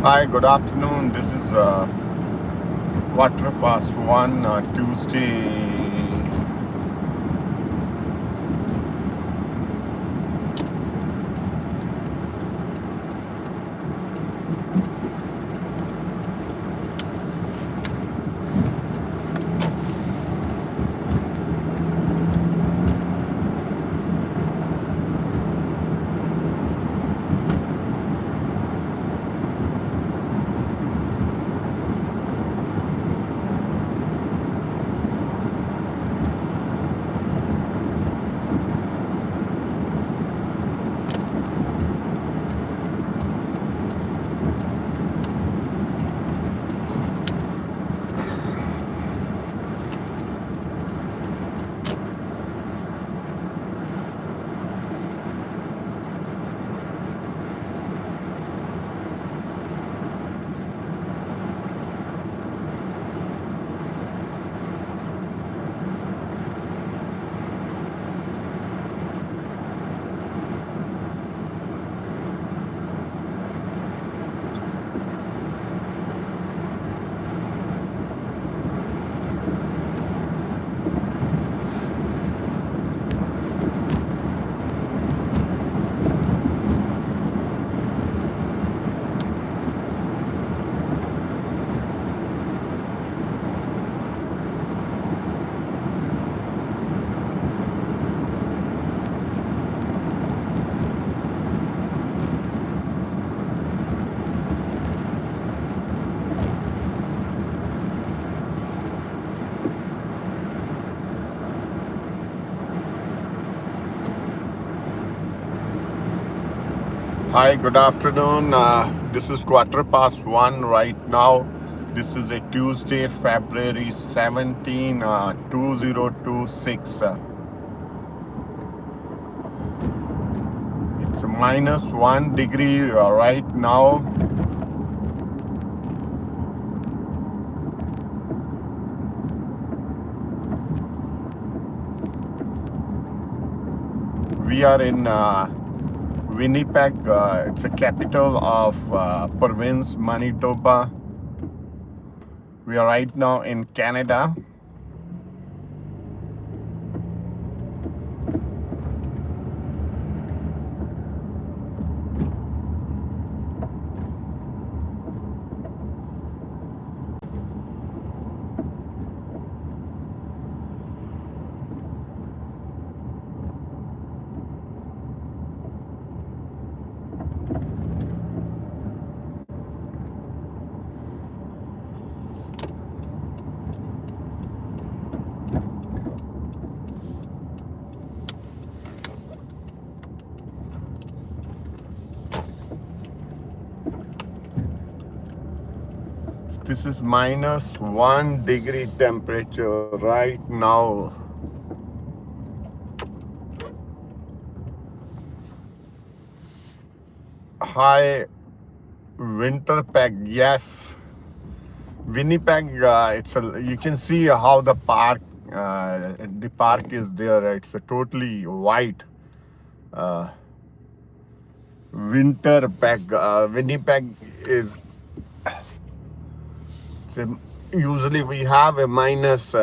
Hi, good afternoon. This is quarter past one, Tuesday. Hi, good afternoon. This is quarter past one right now. This is a Tuesday, February 17, 2026. It's minus 1 degree right now. We are in Winnipeg. It's the capital of province Manitoba. We are right now in Canada. This is minus 1 degree temperature right now. Hi, Winterpeg. Yes, Winnipeg. You can see how the park is there. It's a totally white. Uh, Winterpeg. Winnipeg is. It's a, usually we have a minus.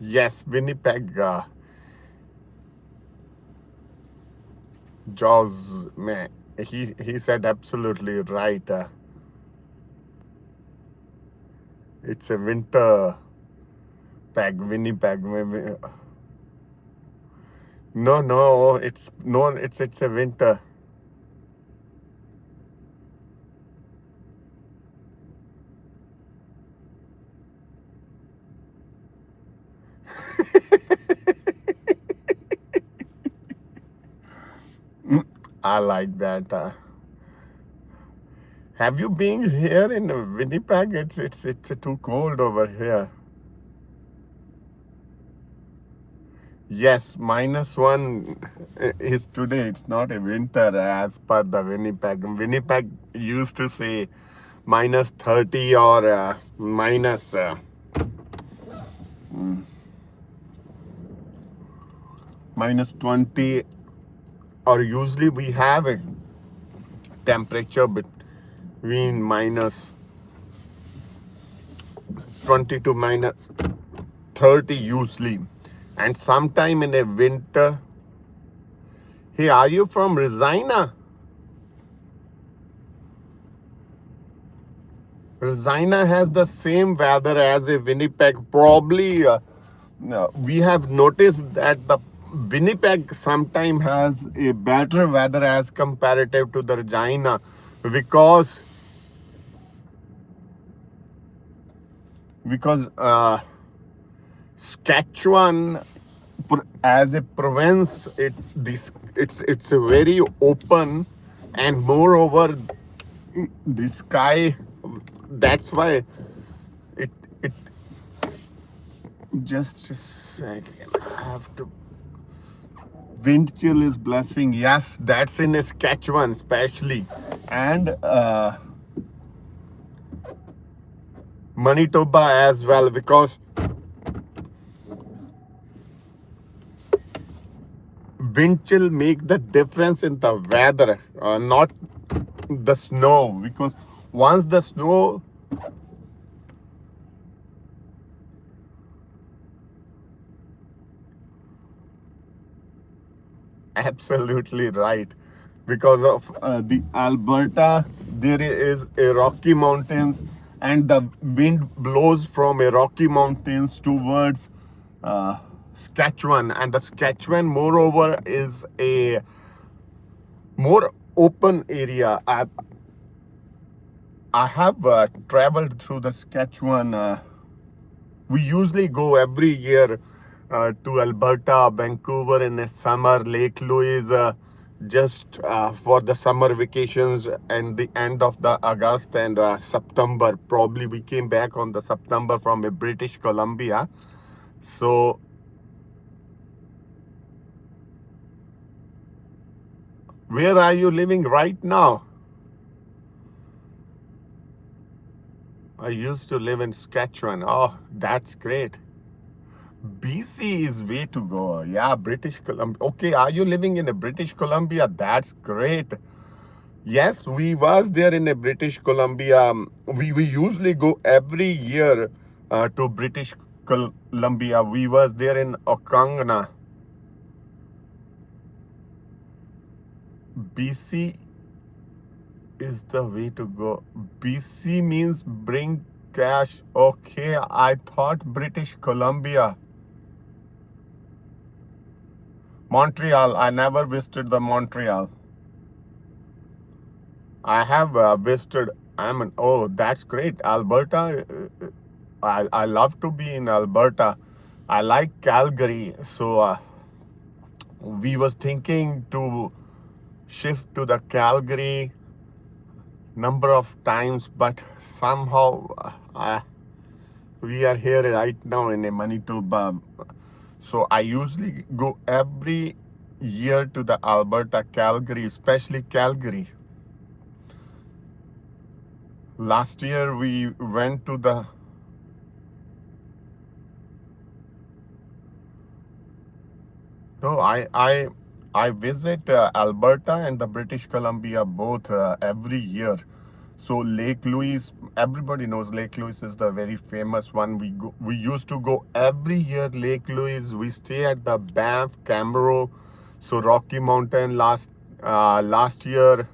Yes, Winnipeg. Jaws. Man, he said absolutely right. It's a winter peg, Winnipeg. Maybe. No, it's a winter. I like that. Have you been here in Winnipeg? It's too cold over here. Yes, -1 is today. It's not a winter as per the Winnipeg. Winnipeg used to say -30 or -20, or usually we have a temperature between -20 to -30 usually, and sometime in a winter. Hey, are you from Regina? Regina has the same weather as a Winnipeg. Probably we have noticed that the Winnipeg sometimes has a better weather as comparative to the Regina, because Saskatchewan as a province, it's a very open, and moreover the sky. That's why it it just a second. I have to. Wind chill is blessing. Yes, that's in Saskatchewan especially, and Manitoba as well, because wind chill make the difference in the weather, not the snow. Because once the snow, absolutely right, because of the Alberta, there is a Rocky Mountains, and the wind blows from a Rocky Mountains towards uh, Saskatchewan, and the Saskatchewan moreover is a more open area. I have traveled through the Saskatchewan. We usually go every year to Alberta, Vancouver in the summer, Lake Louise, just for the summer vacations, and the end of the August and September. Probably we came back on the September from British Columbia. So where are you living right now? I used to live in Saskatchewan. Oh, that's great. BC is way to go. Yeah, British Columbia. Okay, are you living in a British Columbia? That's great. Yes, we was there in a British Columbia. We usually go every year to British Columbia. We was there in Okangna. BC is the way to go. BC means bring cash. Okay, I thought British Columbia. Montreal. I never visited the Montreal. I have visited. Oh, that's great. Alberta. I love to be in Alberta. I like Calgary. So we was thinking to shift to the Calgary number of times, but somehow we are here right now in a Manitoba. So I usually go every year to the Alberta, Calgary, especially Calgary. Last year we went to the. No, I visit Alberta and the British Columbia both every year. So Lake Louise, everybody knows Lake Louise is the very famous one. We used to go every year Lake Louise. We stay at the Banff, Camaro, so Rocky Mountain. Last year.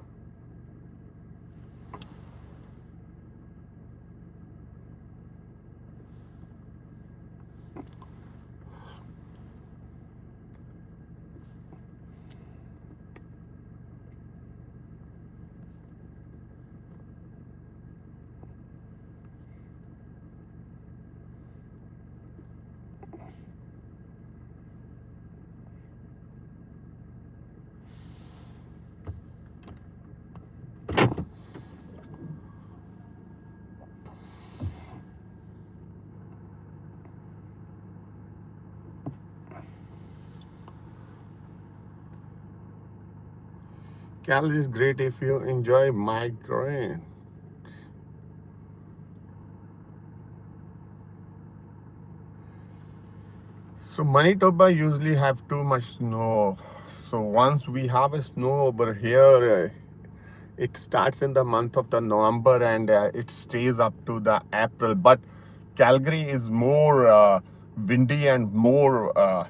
Calgary is great if you enjoy migraine. So Manitoba usually have too much snow. So once we have a snow over here, it starts in the month of the November and it stays up to the April. But Calgary is more windy and more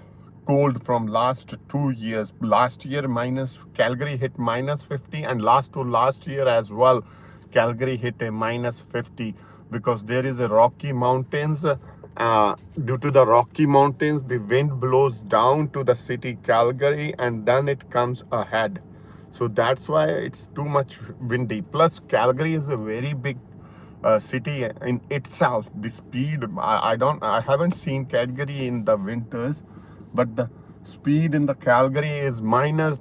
cold from last 2 years. Last year minus Calgary hit minus 50, and last to last year as well, Calgary hit a minus 50 because there is a Rocky Mountains. Due to the Rocky Mountains, the wind blows down to the city Calgary and then it comes ahead. So that's why it's too much windy. Plus, Calgary is a very big city in itself. The speed, I haven't seen Calgary in the winters, but the speed in the Calgary is minus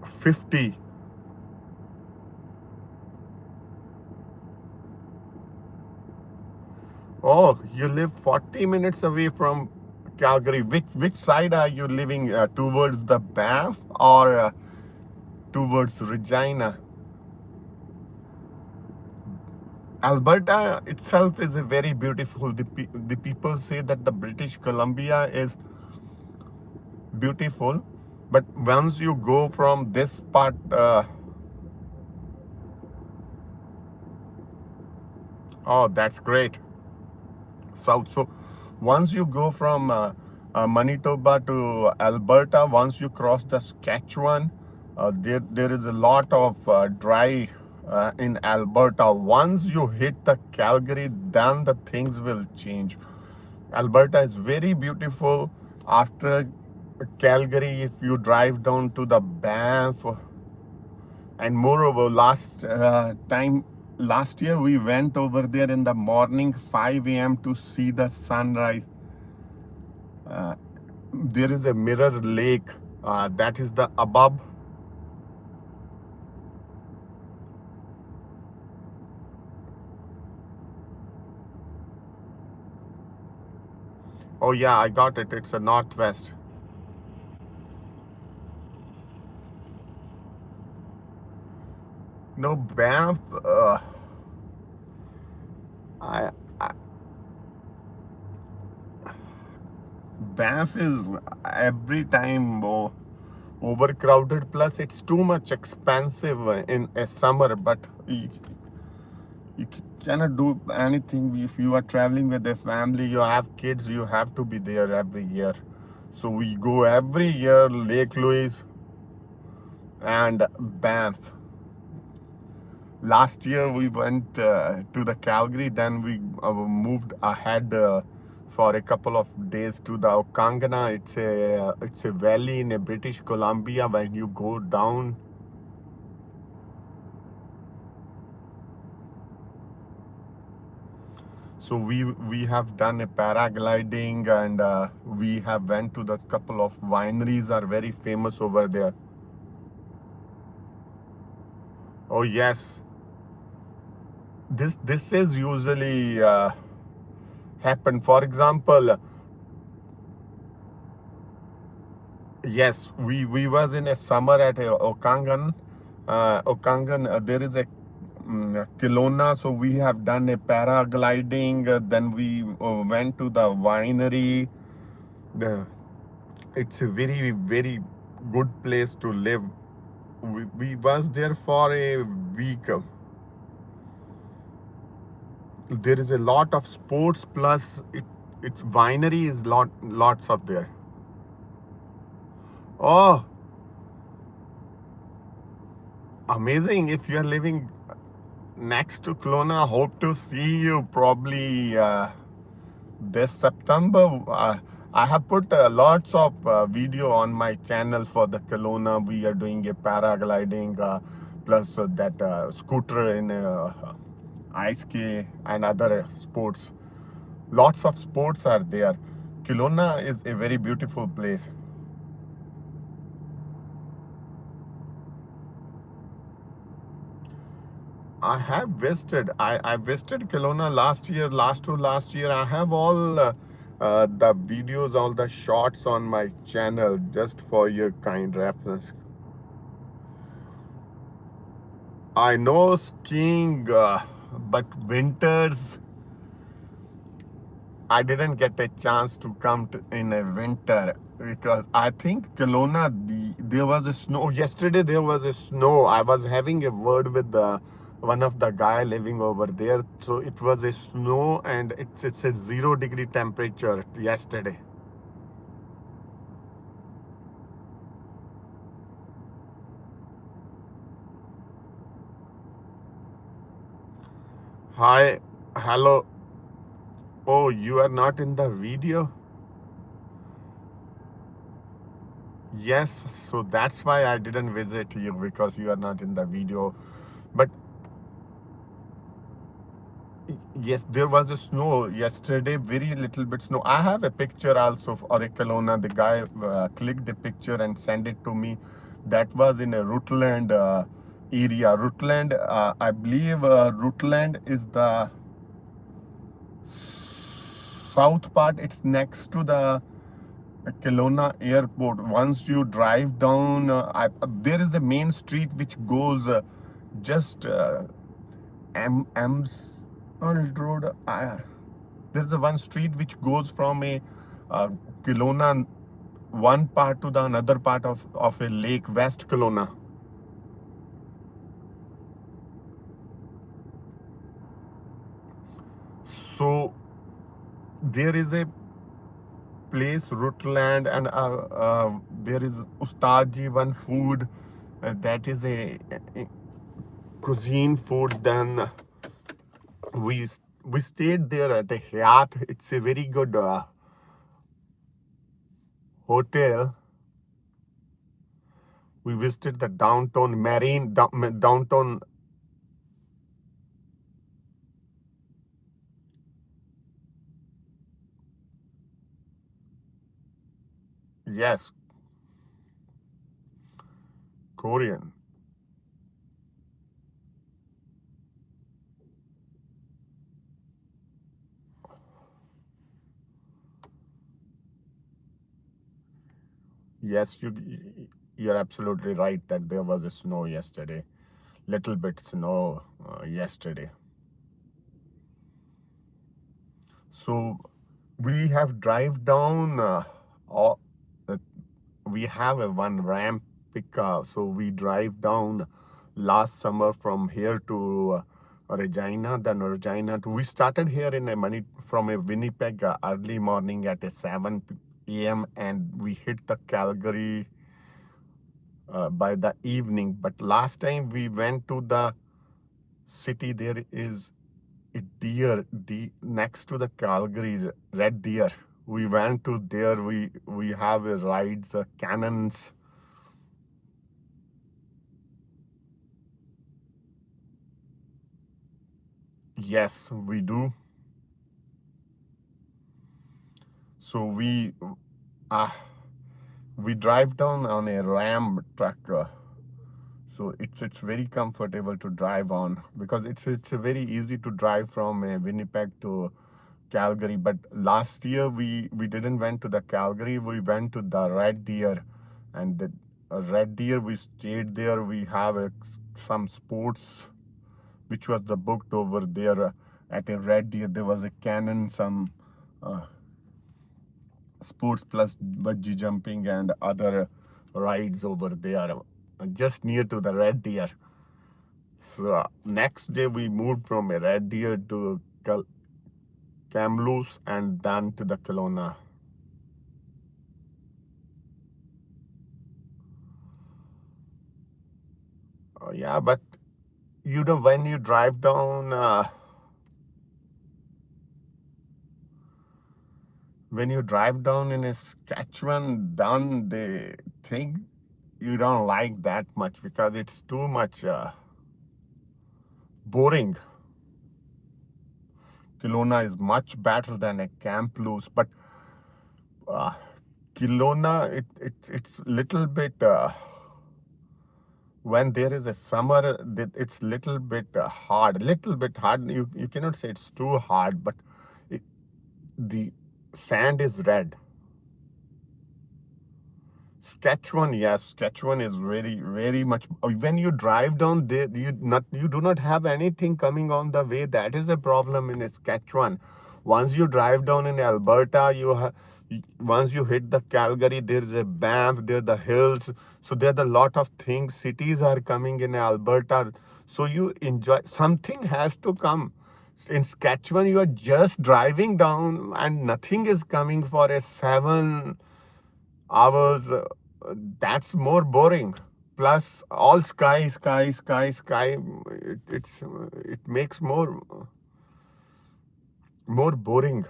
50. Oh, you live 40 minutes away from Calgary. Which side are you living, towards the Banff or towards Regina? Alberta itself is a very beautiful. The people say that the British Columbia is beautiful, but once you go from this part, oh, that's great. South. So once you go from Manitoba to Alberta, once you cross the Saskatchewan, there is a lot of dry in Alberta. Once you hit the Calgary, then the things will change. Alberta is very beautiful. After Calgary, if you drive down to the Banff, and moreover, last year we went over there in the morning 5 a.m. to see the sunrise. Uh, there is a mirror lake that is the above. Oh yeah, I got it. It's a northwest. No, Banff. I, I Banff is every time overcrowded. Plus, it's too much expensive in a summer. But you cannot do anything if you are traveling with a family. You have kids. You have to be there every year. So we go every year. Lake Louise and Banff. Last year we went to the Calgary, then we moved ahead for a couple of days to the Okangana. It's a valley in British Columbia. When you go down, so we have done a paragliding, and we have went to the couple of wineries are very famous over there. Oh yes, this is usually happen. For example, yes, we was in a summer at Okangan. Okangan, there is a Kelowna, so we have done a paragliding. Then we went to the winery. The, it's a very good place to live. We was there for a week. There is a lot of sports, plus its winery is lots of there. Oh, amazing! If you are living next to Kelowna, hope to see you probably this September. I have put lots of video on my channel for the Kelowna. We are doing a paragliding, plus that scooter in ice ski and other sports. Lots of sports are there. Kelowna is a very beautiful place. I have visited. I visited Kelowna last year, last to last year. I have all the videos, all the shots on my channel, just for your kind reference. I know skiing, but winters, I didn't get a chance to come to in a winter because I think Kelowna, there was a snow. Yesterday there was a snow. I was having a word with one of the guy living over there. So it was a snow and it's a 0 degree temperature yesterday. Hi, hello. Oh, you are not in the video? Yes, so that's why I didn't visit you because you are not in the video. But yes, there was a snow yesterday, very little bit snow. I have a picture also of Kelowna. The guy clicked the picture and sent it to me. That was in a Rutland area. Rutland, I believe Rutland is the south part. It's next to the Kelowna airport. Once you drive down, there is a main street which goes just M's Road. There's a one street which goes from a Kelowna one part to the another part of a lake, West Kelowna. So there is a place, Rutland, and there is Ustadji one food that is a cuisine food. Then we we stayed there at a Hyatt. It's a very good hotel. We visited the downtown marine downtown. Yes, Korean. Yes, you're absolutely right that there was a snow yesterday. Little bit snow yesterday. So we have drive down. All, uh, we have a one ramp pickup. So we drive down last summer from here to Regina. Then Regina to we started here in a from a Winnipeg early morning at a 7 a.m. and we hit the Calgary by the evening. But last time we went to the city, there is a next to the Calgary's red deer. We went to there. We have a rides, cannons. Yes, we do. So uh, we drive down on a Ram truck. So it's very comfortable to drive on because it's a very easy to drive from Winnipeg to Calgary. But last year we didn't went to the Calgary. We went to the Red Deer, and the Red Deer we stayed there. We have some sports, which was the booked over there at a Red Deer. There was a cannon, some uh, sports plus bungee jumping and other rides over there, just near to the Red Deer. So next day we moved from a Red Deer to Kamloops and then to the Kelowna. Yeah, but when you drive down, when you drive down in a Saskatchewan, down they think you don't like that much because it's too much boring. Kelowna is much better than a Kamloops, but uh, Kelowna, it's little bit when there is a summer, it's little bit hard. Little bit hard. You cannot say it's too hard, but it, the sand is red. Saskatchewan, yes, Saskatchewan is very, very much. When you drive down there, you do not have anything coming on the way. That is a problem in Saskatchewan. Once you drive down in Alberta, once you hit the Calgary, there is a Banff, there are the hills. So there are a lot of things. Cities are coming in Alberta. So you enjoy. Something has to come. In Saskatchewan, you are just driving down and nothing is coming for a 7 hours. That's more boring. Plus, all sky, sky, sky, sky. It makes more boring.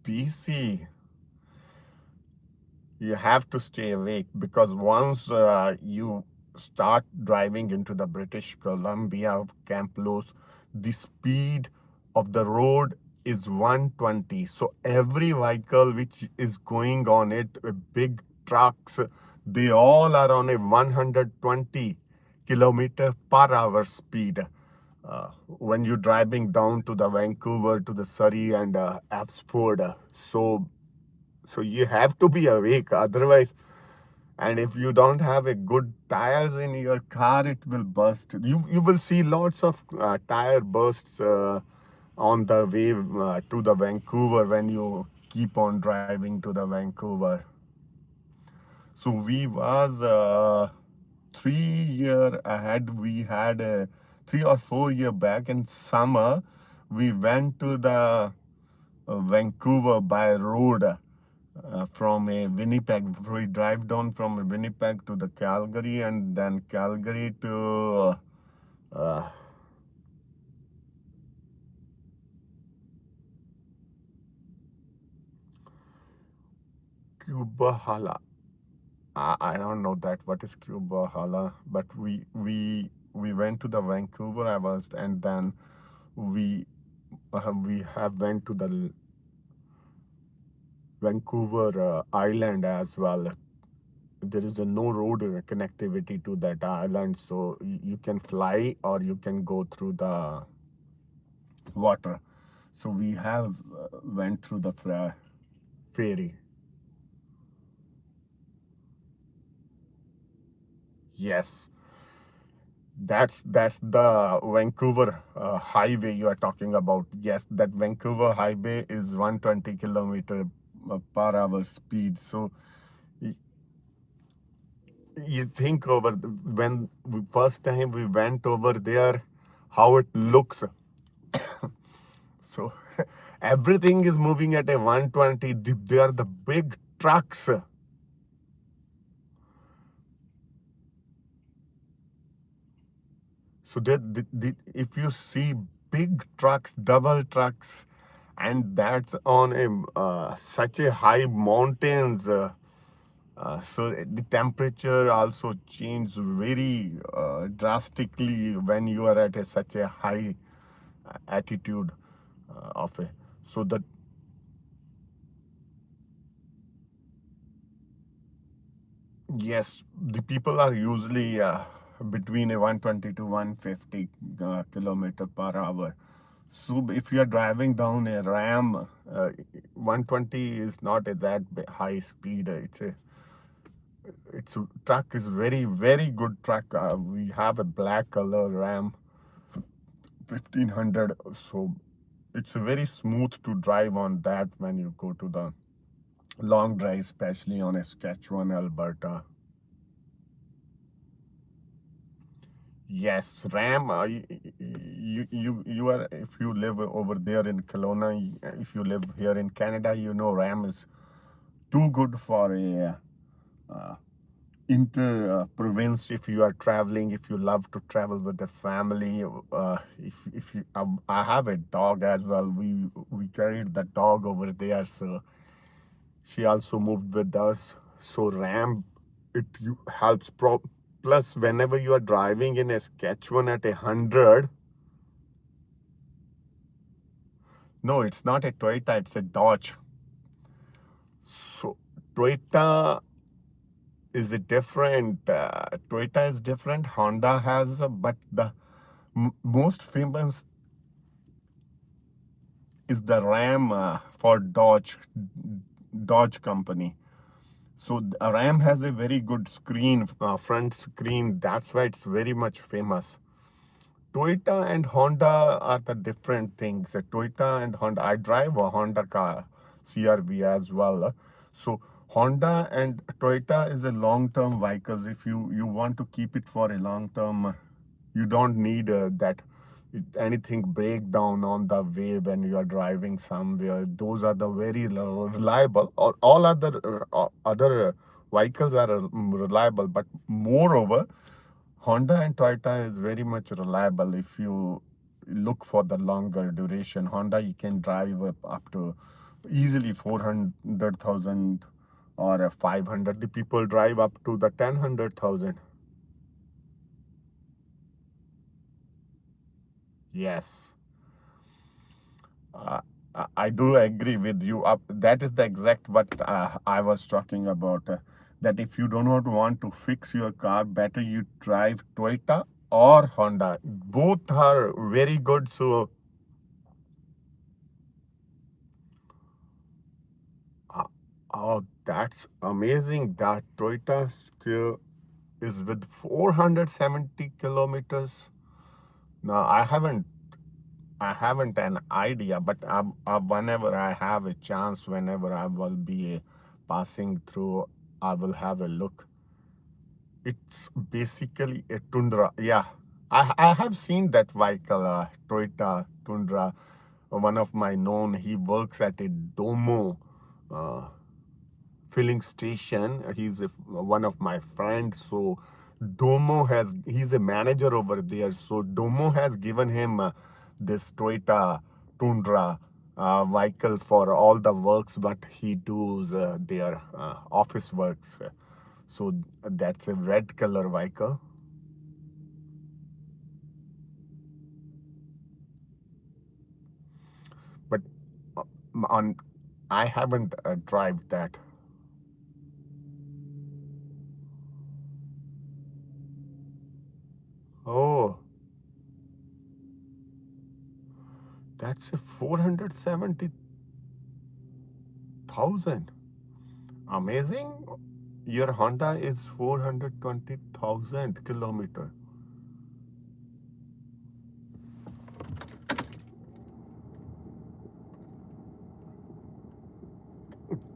BC, you have to stay awake because once you start driving into the British Columbia Kamloops, the speed of the road is 120. So every vehicle which is going on it, big trucks, they all are on a 120 kilometer per hour speed. When you're driving down to the Vancouver, to the Surrey and Abbotsford, so you have to be awake, otherwise, and if you don't have a good tires in your car, it will burst. You will see lots of tire bursts on the way to the Vancouver when you keep on driving to the Vancouver. So we was 3 year ahead. We had 3 or 4 year back in summer. We went to the Vancouver by road from a Winnipeg. We drive down from Winnipeg to the Calgary and then Calgary to uh, Cuba. I don't know that what is Cuba, but we went to the Vancouver. I was and then we we have went to the Vancouver island as well. There is a no road connectivity to that island, so you can fly or you can go through the water. So we have went through the ferry. Yes, that's the Vancouver highway you are talking about. Yes, that Vancouver highway is 120 kilometer per hour speed. So y- you think when first time we went over there, how it looks. So everything is moving at a 120. They are the big trucks. So if you see big trucks, double trucks, and that's on a such a high mountains, so the temperature also changes very drastically when you are at such a high altitude of a. So that yes, the people are usually between a 120 to 150 kilometer per hour. So if you are driving down a Ram, 120 is not a high speed. It's a truck is very good truck. We have a black color Ram 1500. So it's a very smooth to drive on that when you go to the long drive, especially on a Saskatchewan, Alberta. Yes, Ram. You are if you live over there in Kelowna, if you live here in Canada, you know Ram is too good for a uh, inter province. If you are traveling, if you love to travel with the family, if you, I have a dog as well. We carried the dog over there, so she also moved with us. So Ram, it you helps plus whenever you are driving in a Saskatchewan at 100. No, it's not a Toyota, it's a Dodge. So Toyota is a different. Toyota is different. Honda has, but Most famous is the RAM for Dodge company. So RAM has a very good screen, front screen. That's why it's very much famous. Toyota and Honda are the different things. Toyota and Honda. I drive a Honda car, CRV as well. So Honda and Toyota is a long-term vehicles. If you want to keep it for a long term, you don't need that anything break down on the way when you are driving somewhere. Those are the very reliable. Or all other vehicles are reliable, but moreover, Honda and Toyota is very much reliable. If you look for the longer duration, Honda you can drive up to easily 400,000 or 500. The people drive up to the 10,000. Yes, uh, I do agree with you. That is the exact what I was talking about. That if you do not want to fix your car, better you drive Toyota or Honda. Both are very good. So, uh, oh, that's amazing. That Toyota skill is with 470 kilometers. Now, I haven't an idea, but whenever I have a chance, whenever I will be passing through, I will have a look. It's basically a Tundra. Yeah, I have seen that vehicle, Toyota Tundra. One of my known, he works at a Domo uh, filling station. He's one of my friends. So he's a manager over there. So Domo has given him this Toyota Tundra vehicle for all the works but he does their office works. So that's a red color vehicle. But uh, on I haven't drive that. Oh, that's a 470,000. Amazing. Your Honda is 420,000 kilometer.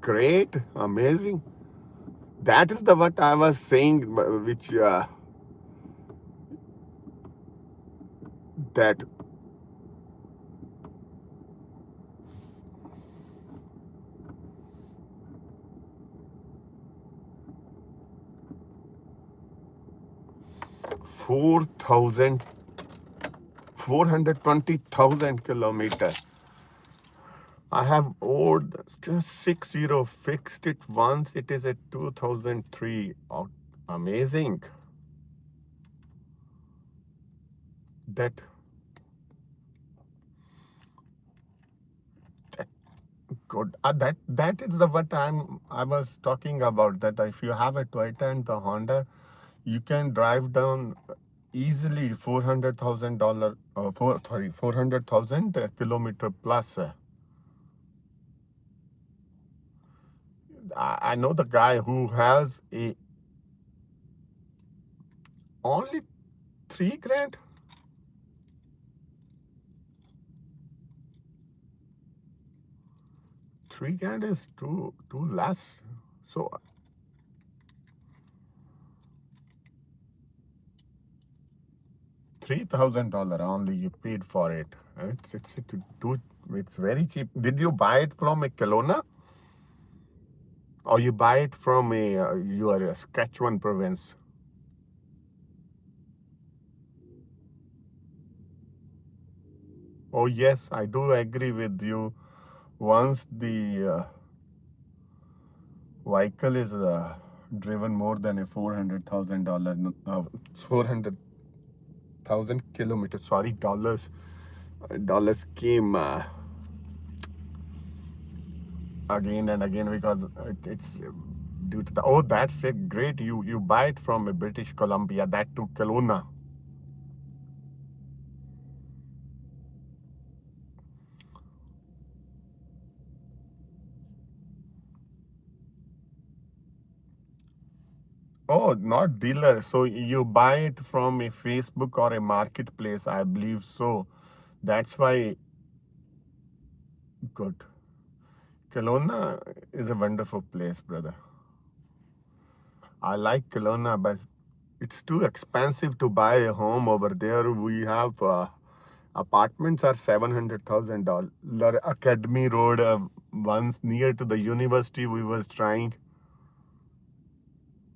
Great, amazing. That is the what I was saying, which that 4,000, 420,000 kilometer. I have owed just 60 fixed it once. It is at 2003. Oh, amazing. That that good. That is the what I was talking about. That if you have a Toyota and the Honda, you can drive down easily $400,000. 400,000 kilometer plus. I know the guy who has a only 3 grand. 3 grand is too less. So $3,000 only you paid for it. It's very cheap. Did you buy it from a Kelowna or you buy it from a your Saskatchewan province? Oh yes, I do agree with you. Once the vehicle is driven more than a $400,000, 400,000 kilometers. Sorry, dollars. Dollars came again and again because it's due to the. Oh, that's it. Great. You buy it from a British Columbia. That to Kelowna. Oh, not dealer. So you buy it from a Facebook or a marketplace, I believe so. That's why good. Kelowna is a wonderful place, brother. I like Kelowna, but it's too expensive to buy a home over there. We have apartments are $700,000. Academy Road, once near to the university, we was trying.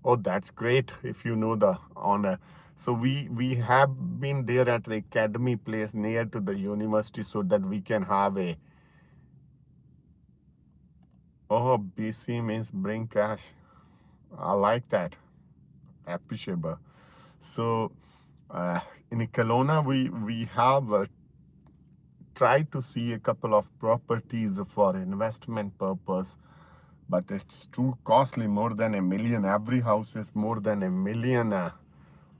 Oh, that's great if you know the honor. So we have been there at the academy place near to the university so that we can have a oh BC means bring cash. I like that. Appreciable. So in Kelowna we have tried to see a couple of properties for investment purpose, but it's too costly, more than a million. Every house is more than a million.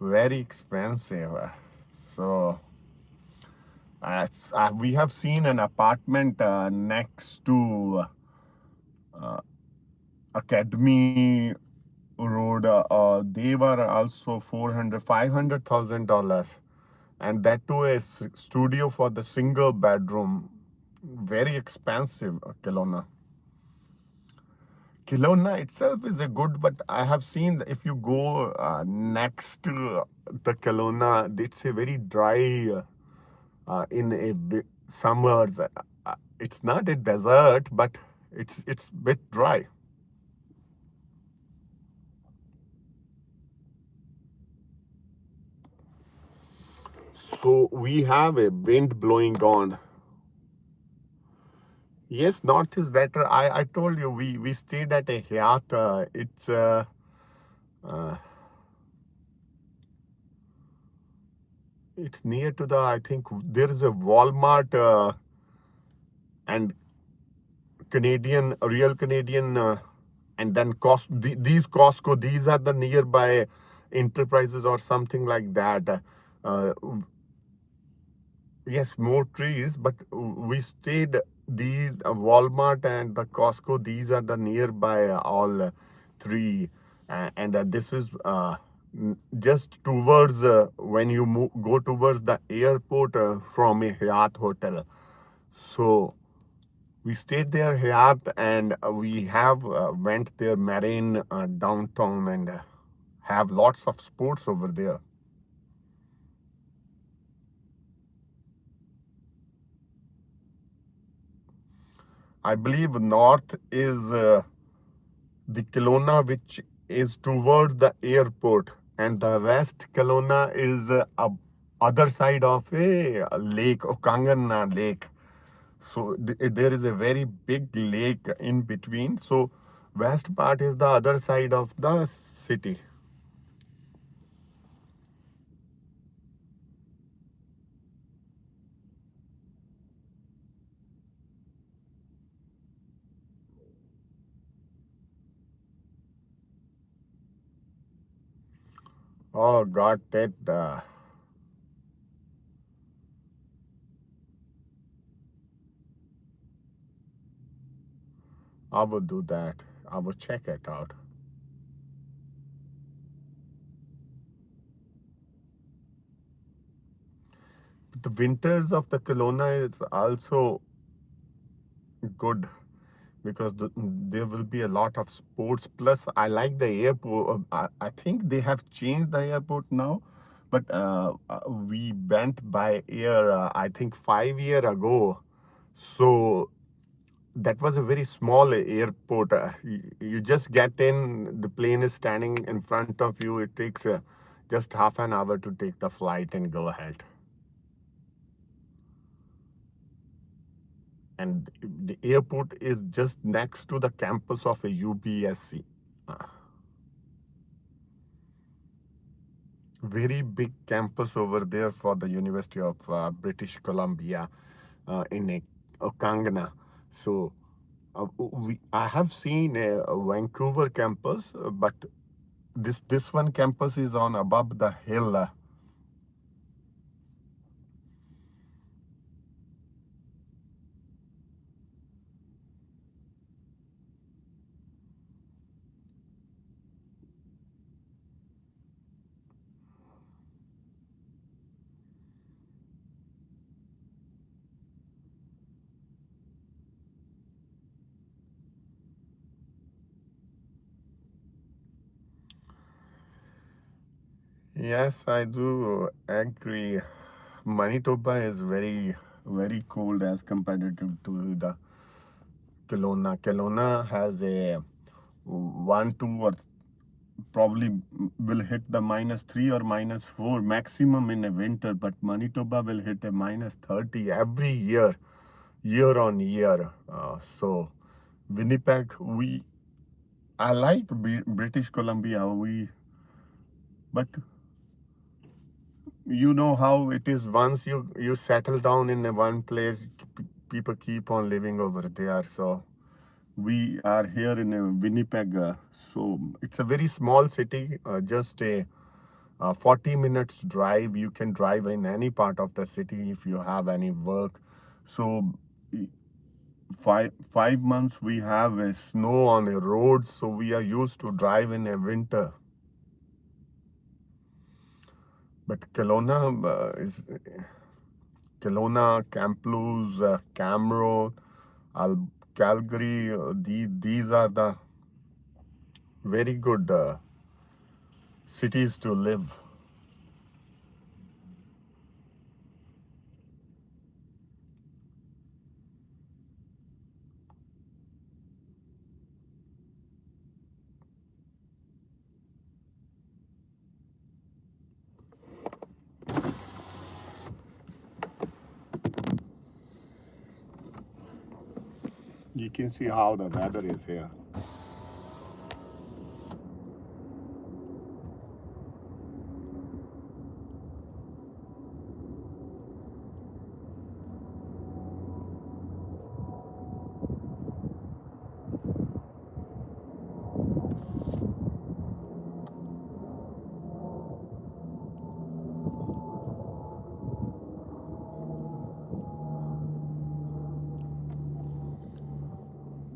Very expensive. So we have seen an apartment next to Academy Road. They were also 400, $500,000, and that too a studio for the single bedroom. Very expensive, Kelowna. Kelowna itself is a good, but I have seen if you go next to the Kelowna, it's a very dry in a summers. It's not a desert, but it's bit dry. So we have a wind blowing on. Yes, north is better. I told you we stayed at a Hyatt. Uh, it's near to the, I think there is a Walmart and Canadian, real Canadian, and then these Costco. These are the nearby enterprises or something like that. Uh, yes, more trees, but we stayed these Walmart and the Costco. These are the nearby all three, and this is just towards when you go towards the airport from a Hyatt hotel. So we stayed there Hyatt, and we have went there marine downtown and have lots of sports over there. I believe north is the Kelowna, which is towards the airport, and the west Kelowna is other side of a lake, Okangana Lake. So there is a very big lake in between. So west part is the other side of the city. Oh, got it. I will do that. I will check it out. The winters of the Kelowna is also good because there will be a lot of sports. Plus, I like the airport. I think they have changed the airport now, but we went by air, I think 5 years ago. So that was a very small airport. You just get in, the plane is standing in front of you. It takes just half an hour to take the flight and go ahead. And the airport is just next to the campus of a UBSC. Uh, Very big campus over there for the University of British Columbia in Okangana. So I have seen a Vancouver campus, but this one campus is on above the hill. Yes, I do agree. Manitoba is very cold as compared to the Kelowna. Kelowna has a 1, 2, or probably will hit the -3 or -4 maximum in a winter, but Manitoba will hit a -30 every year, year on year. So Winnipeg, I like British Columbia. But you know how it is. Once you settle down in a one place, people keep on living over there. So we are here in Winnipeg. So it's a very small city, just a 40 minutes drive. You can drive in any part of the city if you have any work. So 5 months we have a snow on the roads, so we are used to drive in a winter. But Kelowna, Kamloops, Camrose, Calgary, these are the very good cities to live. You can see how the weather is here.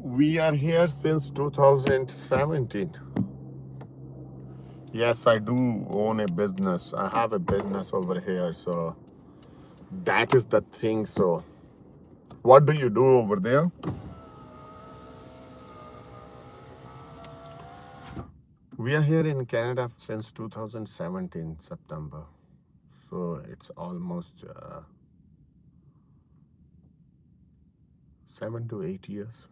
We are here since 2017. Yes, I do own a business. I have a business over here, so that is the thing. So, what do you do over there? We are here in Canada since 2017 September, so it's almost 7 to 8 years.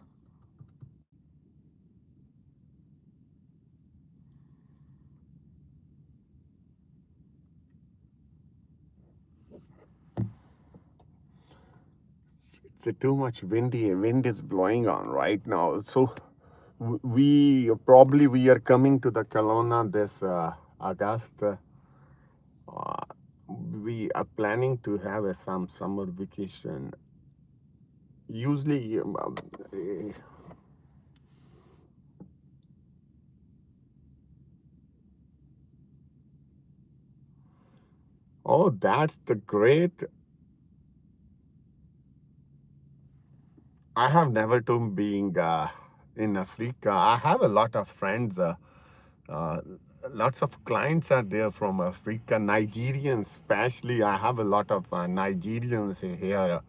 It's too much windy. Wind is blowing on right now. So we are coming to the Kelowna this August. We are planning to have some summer vacation. Usually, oh, that's the great. I have never to being in Africa. I have a lot of friends. Uh, Lots of clients are there from Africa, Nigerians especially. I have a lot of Nigerians here.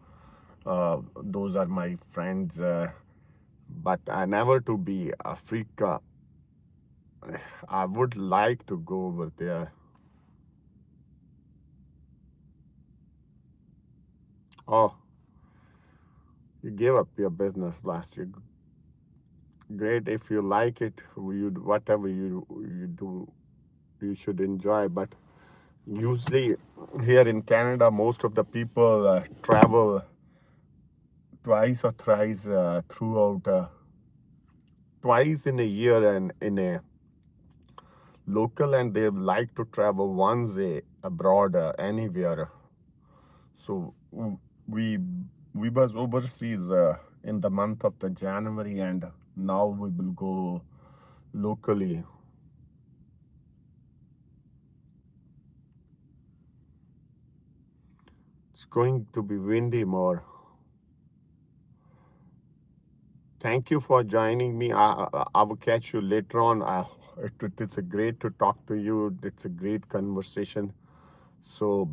Those are my friends. But I never to be Africa. I would like to go over there. Oh, you gave up your business last year. Great if you like it. Whatever you do, you should enjoy. But usually here in Canada, most of the people travel twice or thrice throughout, twice in a year and in a local, and they like to travel once abroad anywhere. So we we was overseas in the month of the January, and now we will go locally. It's going to be windy more. Thank you for joining me. I will catch you later on. It's a great to talk to you. It's a great conversation. So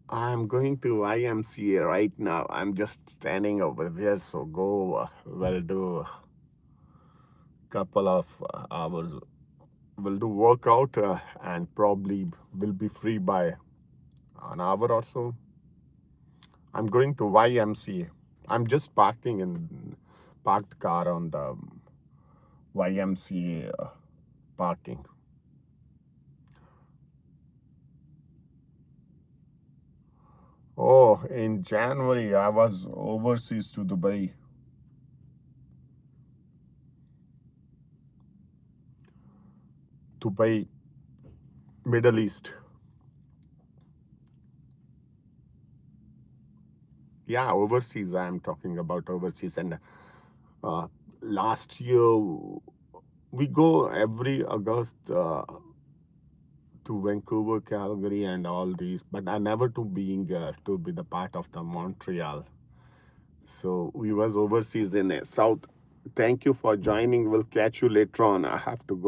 I'm going to IMCA right now. I'm just standing over there. So go, well, do couple of hours. Will do workout and probably will be free by an hour or so. I'm going to YMCA. I'm just parking in parked car on the YMCA parking. Oh, in January I was overseas to Dubai. Dubai, Middle East. Yeah, overseas. I'm talking about overseas. And uh, last year we go every August to Vancouver, Calgary, and all these. But I never to be the part of the Montreal. So we was overseas in South. Thank you for joining. We'll catch you later on. I have to go.